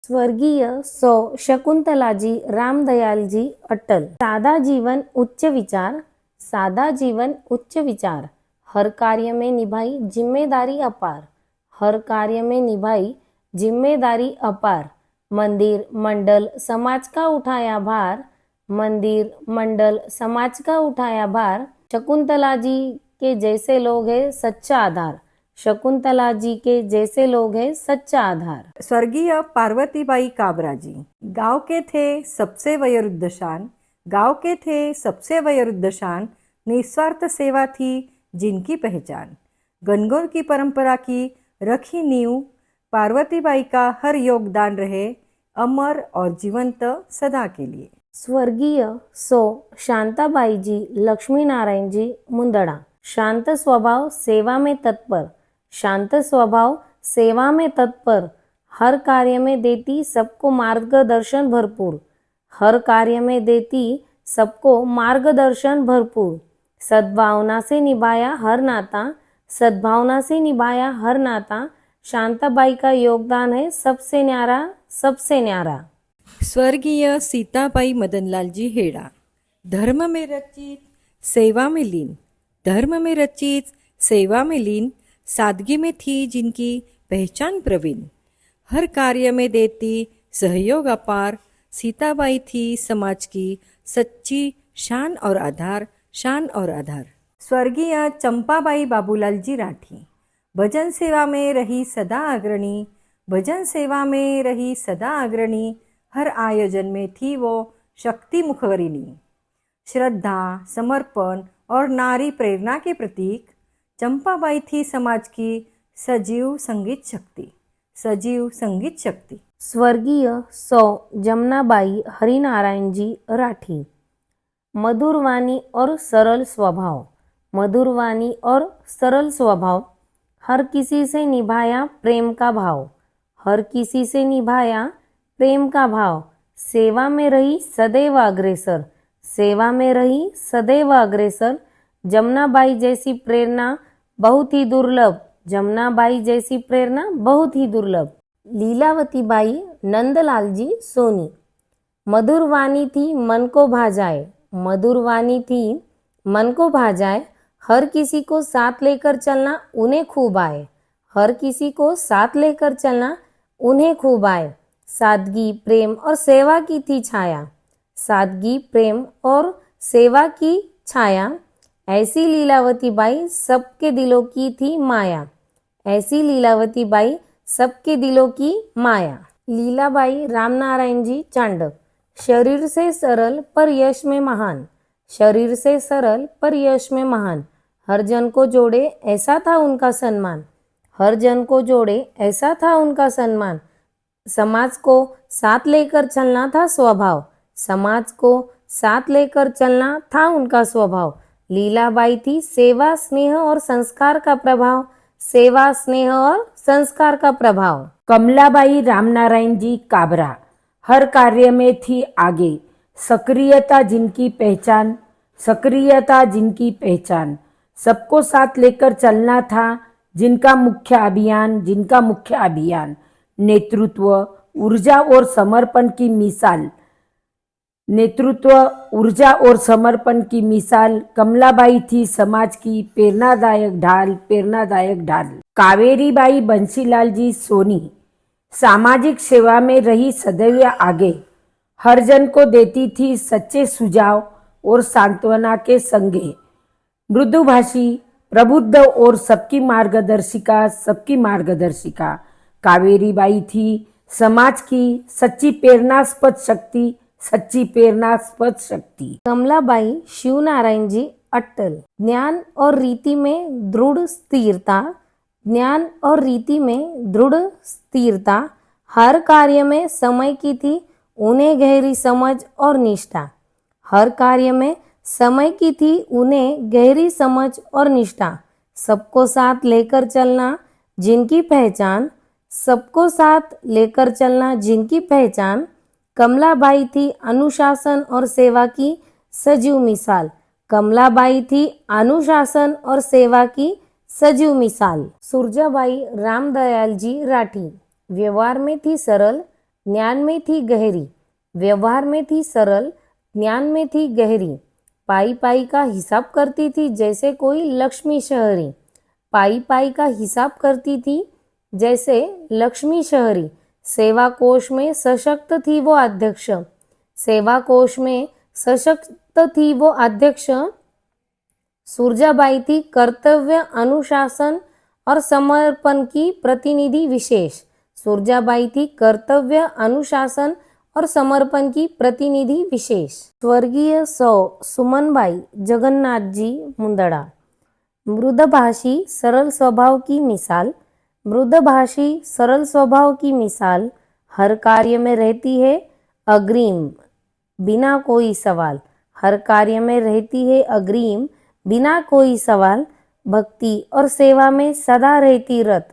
स्वर्गीय सौ शकुंतलाजी रामदयालजी अटल। सादा जीवन उच्च विचार, सादा जीवन उच्च विचार, हर कार्य में निभाई जिम्मेदारी अपार, हर कार्य में निभाई जिम्मेदारी अपार। मंदिर मंडल समाज का उठाया भार, मंदिर मंडल समाज का उठाया भार। शकुंतला जी के जैसे लोग हैं सच्चा आधार, शकुंतला जी के जैसे लोग हैं सच्चा आधार। स्वर्गीय पार्वतीबाई काबरा जी। गांव के थे सबसे वयोवृद्ध शान, गांव के थे सबसे वयोवृद्ध शान, निस्वार्थ सेवा थी जिनकी पहचान। गणगौर की परंपरा की रखी नींव, पार्वतीबाई का हर योगदान रहे अमर और जीवंत सदा के लिए। स्वर्गीय सौ शांताबाई जी लक्ष्मी नारायण जी मुंदड़ा। शांत स्वभाव सेवा में तत्पर, शांत स्वभाव सेवा में तत्पर, हर कार्य में देती सबको मार्गदर्शन भरपूर, हर कार्य में देती सबको मार्गदर्शन भरपूर। सद्भावना से निभाया हर नाता, सद्भावना से निभाया हर नाता, शांताबाई का योगदान है सबसे न्यारा, सबसे न्यारा। स्वर्गीय सीताबाई मदनलाल जी हेड़ा। धर्म में रचित सेवा में लीन, धर्म में रचित सेवा में लीन, सादगी में थी जिनकी पहचान प्रवीण, हर कार्य में देती सहयोग अपार। सीताबाई थी समाज की सच्ची शान और आधार, शान और आधार। स्वर्गीय चंपाबाई बाबूलाल जी राठी। भजन सेवा में रही सदा अग्रणी, भजन सेवा में रही सदा अग्रणी, हर आयोजन में थी वो शक्ति मुखरिणी। श्रद्धा, समर्पण और नारी प्रेरणा के प्रतीक, चंपाबाई थी समाज की सजीव संगीत शक्ति, सजीव संगीत शक्ति। स्वर्गीय सौ जमनाबाई हरिनारायण जी राठी। मधुर वाणी और सरल स्वभाव, मधुर वाणी और सरल स्वभाव, हर किसी से निभाया प्रेम का भाव, हर किसी से निभाया प्रेम का भाव। सेवा में रही सदैव अग्रेसर, सेवा में रही सदैव अग्रेसर, जमनाबाई जैसी प्रेरणा बहुत ही दुर्लभ, जमनाबाई जैसी प्रेरणा बहुत ही दुर्लभ। लीलावतीबाई नंदलाल जी सोनी। मधुर वाणी थी मन को भा जाए, मधुर वाणी थी मन को भा जाए, हर किसी को साथ लेकर चलना उन्हें खूब आए, हर किसी को साथ लेकर चलना उन्हें खूब आए। सादगी प्रेम और सेवा की थी छाया, सादगी प्रेम और सेवा की छाया। ऐसी लीलावतीबाई सबके दिलों की थी माया, ऐसी लीलावतीबाई सबके दिलों की माया। लीलाबाई रामनारायण जी चांडक। शरीर से सरल पर यश में महान, शरीर से सरल पर यश में महान, हर जन को जोड़े ऐसा था उनका सम्मान, हर जन को जोड़े ऐसा था उनका सम्मान। समाज को साथ लेकर चलना था स्वभाव, समाज को साथ लेकर चलना था उनका स्वभाव। लीलाबाई थी सेवा स्नेह और संस्कार का प्रभाव, सेवा स्नेह और संस्कार का प्रभाव। कमलाबाई रामनारायण जी काबरा। हर कार्य में थी आगे, सक्रियता जिनकी पहचान, सक्रियता जिनकी पहचान, सबको साथ लेकर चलना था जिनका मुख्य अभियान, जिनका मुख्य अभियान। नेतृत्व ऊर्जा और समर्पण की मिसाल, नेतृत्व ऊर्जा और समर्पण की मिसाल, कमलाबाई थी समाज की प्रेरणादायक ढाल, प्रेरणादायक ढाल। कावेरीबाई बंसीलाल जी सोनी। सामाजिक सेवा में रही सदैव आगे, हर जन को देती थी सच्चे सुझाव और सांत्वना के संगे। मृदुभाषी प्रबुद्ध और सबकी मार्गदर्शिका, सबकी मार्गदर्शिका। कावेरीबाई थी समाज की सच्ची प्रेरणास्पद शक्ति, सच्ची प्रेरणास्पद शक्ति। कमलाबाई शिवनारायण जी अटल। ज्ञान और रीति में दृढ़ स्थिरता, ज्ञान और रीति में दृढ़ स्थिरता, हर कार्य में समय की थी उन्हें गहरी समझ और निष्ठा, हर कार्य में समय की थी उन्हें गहरी समझ और निष्ठा। सबको साथ लेकर चलना जिनकी पहचान, सबको साथ लेकर चलना जिनकी पहचान। कमलाबाई थी अनुशासन और सेवा की सजीव मिसाल, कमलाबाई थी अनुशासन और सेवा की सजीव मिसाल। सुरजाबाई रामदयाल जी राठी। व्यवहार में थी सरल, ज्ञान में थी गहरी, व्यवहार में थी सरल, ज्ञान में थी गहरी। पाई पाई का हिसाब करती थी जैसे कोई लक्ष्मी शहरी, पाई पाई का हिसाब करती थी जैसे लक्ष्मी शहरी। सेवा कोष में सशक्त थी वो अध्यक्ष, सेवा कोष में सशक्त थी वो अध्यक्ष। सुरजाबाई थी कर्तव्य, अनुशासन और समर्पण की प्रतिनिधि विशेष, सुरजाबाई थी कर्तव्य, अनुशासन और समर्पण की प्रतिनिधि विशेष। स्वर्गीय सौ सुमनबाई जगन्नाथ जी मुंदड़ा। मृदभाषी सरल स्वभाव की मिसाल, मृदभाषी सरल स्वभाव की मिसाल, हर कार्य में रहती है अग्रिम बिना कोई सवाल, हर कार्य में रहती है अग्रिम बिना कोई सवाल। भक्ति और सेवा में सदा रहती रत,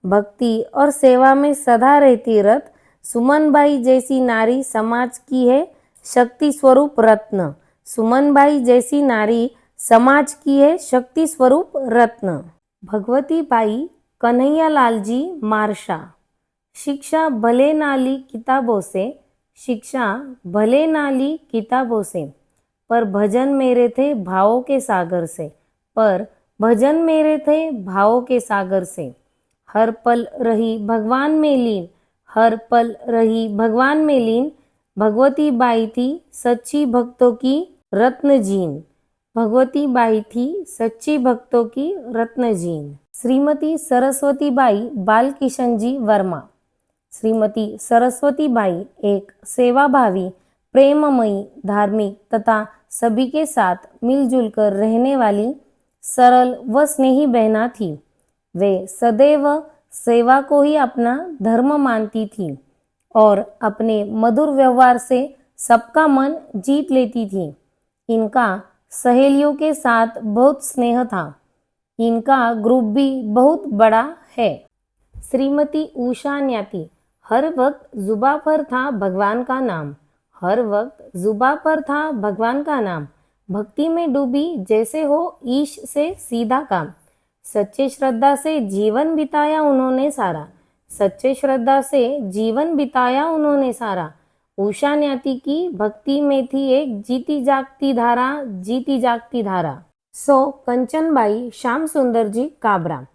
भक्ति और सेवा में सदा रहती रत। सुमनबाई जैसी नारी समाज की है शक्ति स्वरूप रत्न, सुमनबाई जैसी नारी समाज की है शक्ति स्वरूप रत्न। भगवती बाई कन्हैयालाल जी मार्शा। शिक्षा भले नाली किताबों से, शिक्षा भले नाली किताबों से, पर भजन मेरे थे भावों के सागर से, पर भजन मेरे थे भावों के सागर से। हर पल रही भगवान में लीन, हर पल रही भगवान में लीन। भगवती बाई थी सच्ची भक्तों की रत्नजीन, भगवती बाई थी सच्ची भक्तों की रत्नजीन। श्रीमती सरस्वती बाई बालकिशन जी वर्मा। श्रीमती सरस्वती बाई एक सेवाभावी, प्रेममयी, धार्मिक तथा सभी के साथ मिलजुल कर रहने वाली सरल व स्नेही बहना थी। वे सदैव सेवा को ही अपना धर्म मानती थी और अपने मधुर व्यवहार से सबका मन जीत लेती थी। इनका सहेलियों के साथ बहुत स्नेह था, इनका ग्रुप भी बहुत बड़ा है। श्रीमती उषा न्याती। हर वक्त जुबा पर था भगवान का नाम, हर वक्त जुबा पर था भगवान का नाम। भक्ति में डूबी जैसे हो ईश से सीधा काम, सच्चे श्रद्धा से जीवन बिताया उन्होंने सारा, सच्चे श्रद्धा से जीवन बिताया उन्होंने सारा। उषा न्याती की भक्ति में थी एक जीती जागती धारा, जीती जागती धारा। सो कंचनबाई श्याम सुंदर जी काबरा।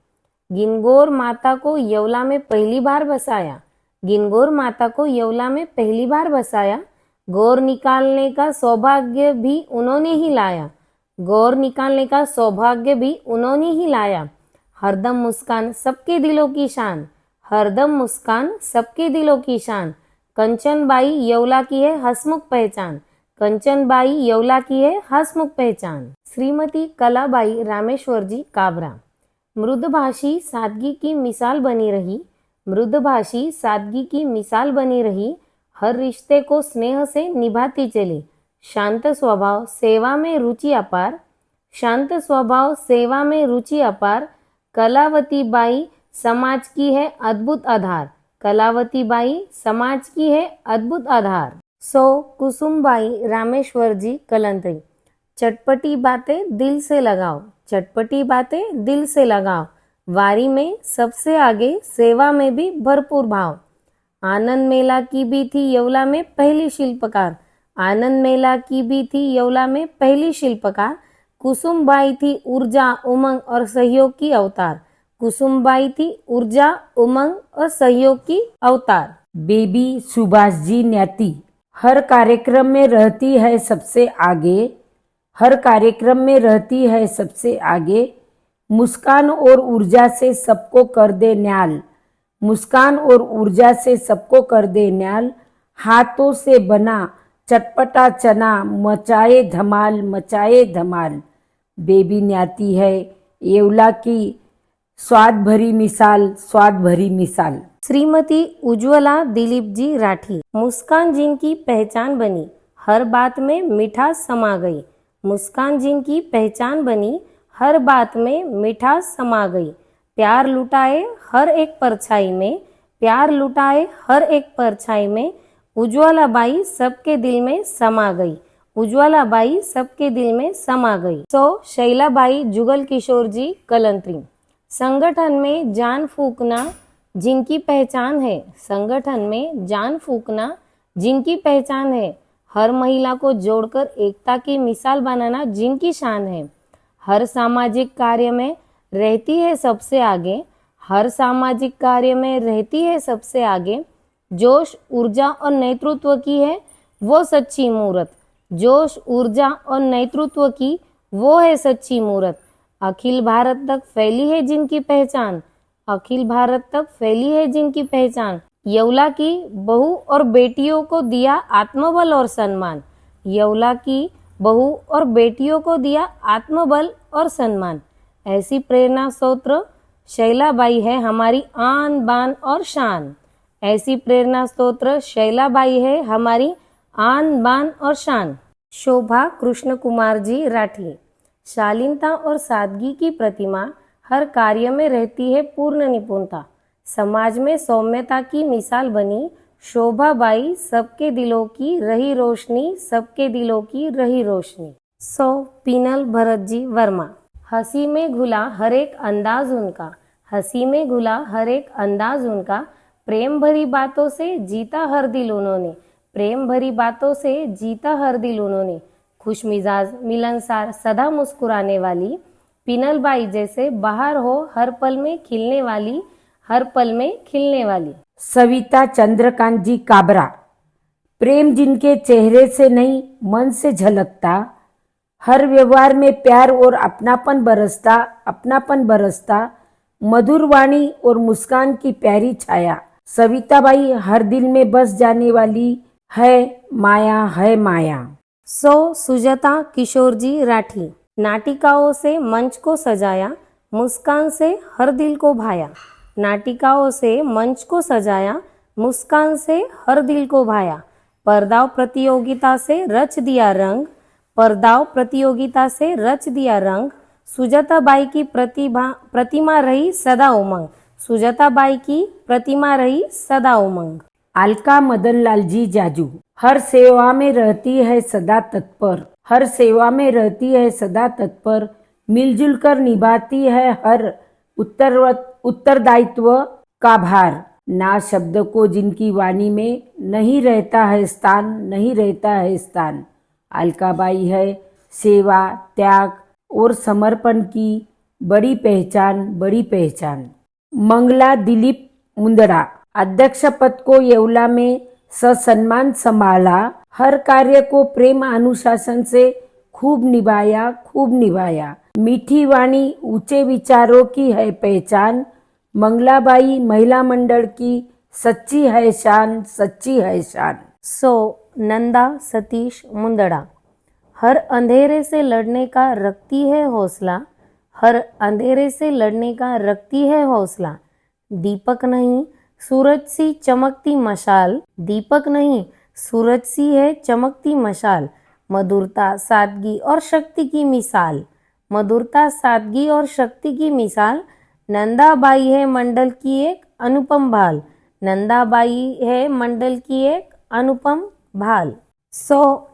गिनगोर माता को यवला में पहली बार बसाया, गिनगोर माता को यवला में पहली बार बसाया। गौर निकालने का सौभाग्य भी उन्होंने ही लाया, गौर निकालने का सौभाग्य भी उन्होंने ही लाया। हरदम मुस्कान सबके दिलों की शान, हरदम मुस्कान सबके दिलों की शान। कंचनबाई यवला की है हसमुख पहचान, कंचनबाई यवला की है हसमुख पहचान। श्रीमती कलाबाई रामेश्वर जी काबरा। मृदभाषी सादगी की मिसाल बनी रही, मृदभाषी सादगी की मिसाल बनी रही। हर रिश्ते को स्नेह से निभाती चली, शांत स्वभाव सेवा में रुचि अपार, शांत स्वभाव सेवा में रुचि अपार। कलावती बाई समाज की है अद्भुत आधार, कलावती बाई समाज की है अद्भुत आधार। सो कुसुमबाई रामेश्वर जी कलंत्री। चटपटी बातें दिल से लगाओ, चटपटी बातें दिल से लगाओ। वारी में सबसे आगे, सेवा में भी भरपूर भाव। आनंद मेला की भी थी यवला में पहली शिल्पकार, आनंद मेला की भी थी यवला में पहली शिल्पकार। कुसुमबाई थी ऊर्जा, उमंग और सहयोग की अवतार, कुसुमबाई थी ऊर्जा, उमंग और सहयोग की अवतार। बेबी सुभाष जी न्याती। हर कार्यक्रम में रहती है सबसे आगे, हर कार्यक्रम में रहती है सबसे आगे। मुस्कान और ऊर्जा से सबको कर दे न्याल, मुस्कान और ऊर्जा से सबको कर दे न्याल। हाथों से बना चटपटा चना मचाए धमाल, मचाए धमाल। बेबी न्याती है येवला की स्वाद भरी मिसाल, स्वाद भरी मिसाल। श्रीमती उज्ज्वला दिलीप जी राठी। मुस्कान जिनकी पहचान बनी, हर बात में मिठास समा गई, मुस्कान जिनकी पहचान बनी, हर बात में मिठास समा गई। प्यार लुटाए हर एक परछाई में, प्यार लुटाए हर एक परछाई में। उज्ज्वला बाई सबके दिल में समा गई, उज्ज्वला बाई सबके दिल में समा गई। सो शैलाबाई जुगल किशोर जी कलंत्री। संगठन में जान फूंकना जिनकी पहचान है, संगठन में जान फूंकना जिनकी पहचान है, हर महिला को जोड़कर एकता की मिसाल बनाना जिनकी शान है, हर सामाजिक कार्य में रहती है सबसे आगे, हर सामाजिक कार्य में रहती है सबसे आगे, जोश, ऊर्जा और नेतृत्व की है वो सच्ची मूरत, जोश, ऊर्जा और नेतृत्व की वो है सच्ची मूरत, अखिल भारत तक फैली है जिनकी पहचान, अखिल भारत तक फैली है जिनकी पहचान, यौला की बहू और बेटियों को दिया आत्मबल और सम्मान, यौला की बहू और बेटियों को दिया आत्मबल और सम्मान। ऐसी प्रेरणा स्रोत शैलाबाई है हमारी आन बान और शान, ऐसी प्रेरणा स्रोत शैलाबाई है हमारी आन बान और शान। शोभा कृष्ण कुमार जी राठी। शालीनता और सादगी की प्रतिमा, हर कार्य में रहती है पूर्ण निपुणता, समाज में सौम्यता की मिसाल बनी शोभाबाई, सबके दिलों की रही रोशनी, सबके दिलों की रही रोशनी। पीनल भरत जी वर्मा। हंसी में घुला हर एक अंदाज उनका, हंसी में घुला हर एक अंदाज उनका, प्रेम भरी बातों से जीता हर दिल उन्होंने, प्रेम भरी बातों से जीता हर दिल उन्होंने, खुश मिजाज, मिलनसार, सदा मुस्कुराने वाली, पीनल बाई जैसे बाहर हो हर पल में खिलने वाली, हर पल में खिलने वाली। सविता चंद्रकांत जी काबरा। प्रेम जिनके चेहरे से नहीं मन से झलकता, हर व्यवहार में प्यार और अपनापन बरसता, मधुर वाणी और मुस्कान की प्यारी छाया, सविताबाई हर दिल में बस जाने वाली है माया, है माया। सुजाता किशोर जी राठी। नाटिकाओं से मंच को सजाया, मुस्कान से हर दिल को भाया, नाटिकाओं से मंच को सजाया, मुस्कान से हर दिल को भाया, पर्दाव प्रतियोगिता से रच दिया रंग, पर्दाव प्रतियोगिता से रच दिया रंग, सुजाताबाई की प्रतिमा रही सदा उमंग, सुजाताबाई की प्रतिमा रही सदा उमंग। अलका मदनलाल जी जाजू। हर सेवा में रहती है सदा तत्पर, हर सेवा में रहती है सदा तत्पर, मिलजुल कर निभाती है हर उत्तरदायित्व का भार, ना शब्द को जिनकी वाणी में नहीं रहता है स्थान, नहीं रहता है स्थान। अलकाबाई है सेवा, त्याग और समर्पण की बड़ी पहचान, बड़ी पहचान। मंगला दिलीप मुंदड़ा। अध्यक्ष पद को येवला में ससम्मान संभाला, हर कार्य को प्रेम अनुशासन से खूब निभाया, खूब निभाया। मीठी वाणी, ऊंचे विचारों की है पहचान, मंगलाबाई महिला मंडल की सच्ची है शान, सच्ची है शान। नंदा सतीश मुंदड़ा। हर अंधेरे से लड़ने का रखती है हौसला, हर अंधेरे से लड़ने का रखती है हौसला, दीपक नहीं सूरज सी चमकती मशाल, दीपक नहीं सूरज सी है चमकती मशाल, मधुरता, सादगी और शक्ति की मिसाल, मधुरता, सादगी और शक्ति की मिसाल, नंदाबाई है मंडल की एक अनुपम भाल, नंदाबाई है मंडल की एक अनुपम भाल।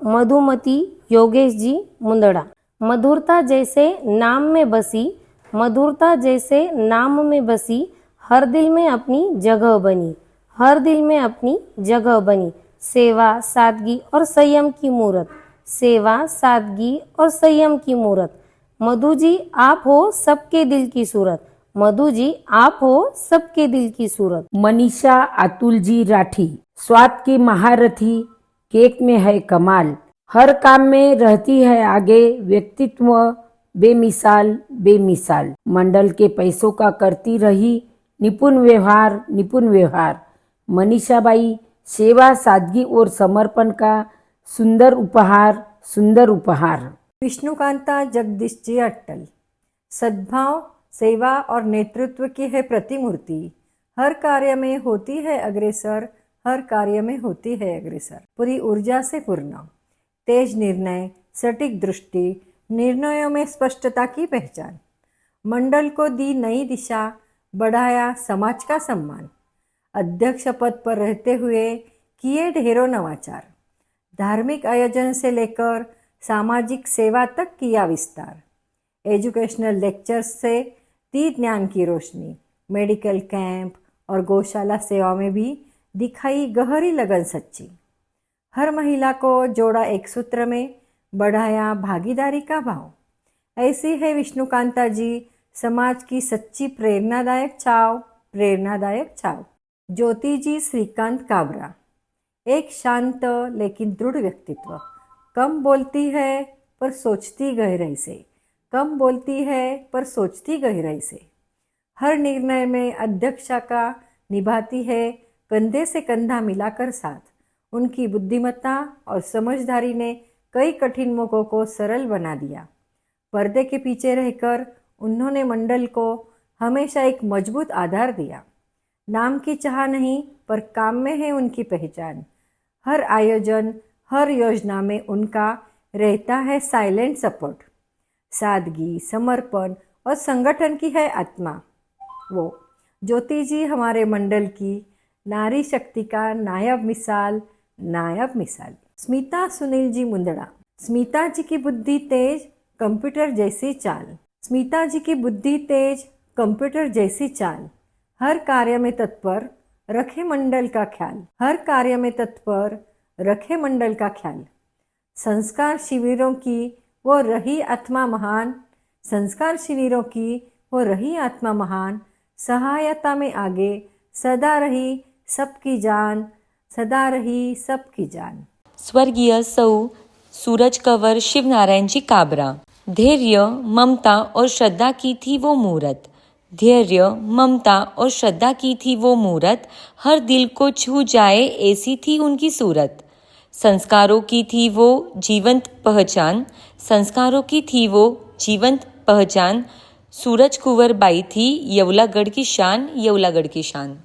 मधुमती योगेश जी मुंदड़ा। मधुरता जैसे नाम में बसी, मधुरता जैसे नाम में बसी, हर दिल में अपनी जगह बनी, हर दिल में अपनी जगह बनी, सेवा, सादगी और संयम की मूरत, सेवा, सादगी और संयम की मूरत। मधु जी आप हो सबके दिल की सूरत, मधु जी आप हो सबके दिल की सूरत। मनीषा अतुल जी राठी। स्वाद की महारथी, केक में है कमाल, हर काम में रहती है आगे, व्यक्तित्व बेमिसाल, बेमिसाल। मंडल के पैसों का करती रही निपुण व्यवहार, निपुण व्यवहार। मनीषाबाई सेवा, सादगी और समर्पण का सुंदर उपहार, सुंदर उपहार। विष्णुकांता जगदीश जी अट्टल। सद्भाव, सेवा और नेतृत्व की है प्रतिमूर्ति, हर कार्य में होती है अग्रेसर, हर कार्य में होती है अग्रेसर। पूरी ऊर्जा से पूर्ण, तेज निर्णय, सटीक दृष्टि, निर्णयों में स्पष्टता की पहचान। मंडल को दी नई दिशा, बढ़ाया समाज का सम्मान। अध्यक्ष पद पर रहते हुए किए ढेरों नवाचार, धार्मिक आयोजन से लेकर सामाजिक सेवा तक किया विस्तार। एजुकेशनल लेक्चर्स से दी ज्ञान की रोशनी, मेडिकल कैंप, और गौशाला सेवा में भी दिखाई गहरी लगन सच्ची। हर महिला को जोड़ा एक सूत्र में, बढ़ाया भागीदारी का भाव। ऐसी है विष्णुकांता जी समाज की सच्ची प्रेरणादायक छाव। ज्योति जी श्रीकांत काबरा, एक शांत लेकिन दृढ़ व्यक्तित्व। कम बोलती है पर सोचती गहराई से। हर निर्णय में अध्यक्षा का निभाती है कंधे से कंधा मिलाकर साथ। उनकी बुद्धिमत्ता और समझदारी ने कई कठिन मौकों को सरल बना दिया। पर्दे के पीछे रहकर उन्होंने मंडल को हमेशा एक मजबूत आधार दिया। नाम की चाह नहीं पर काम में है उनकी पहचान। हर आयोजन, हर योजना में उनका रहता है साइलेंट सपोर्ट। सादगी, समर्पण और संगठन की है आत्मा। वो ज्योति जी हमारे मंडल की नारी शक्ति का नायब मिसाल। स्मिता सुनील जी मुंदड़ा, स्मिता जी की बुद्धि तेज, कंप्यूटर जैसी चाल। हर कार्य में तत्पर रखे मंडल का ख्याल। संस्कार शिविरों की वो रही आत्मा महान। सहायता में आगे सदा रही सबकी जान। स्वर्गीय सौ सूरज कंवर शिवनारायण जी काबरा। धैर्य, ममता और श्रद्धा की थी वो मूरत। हर दिल को छू जाए ऐसी थी उनकी सूरत। संस्कारों की थी वो जीवंत पहचान। सूरज कुंवर बाई थी येवलागढ़ की शान।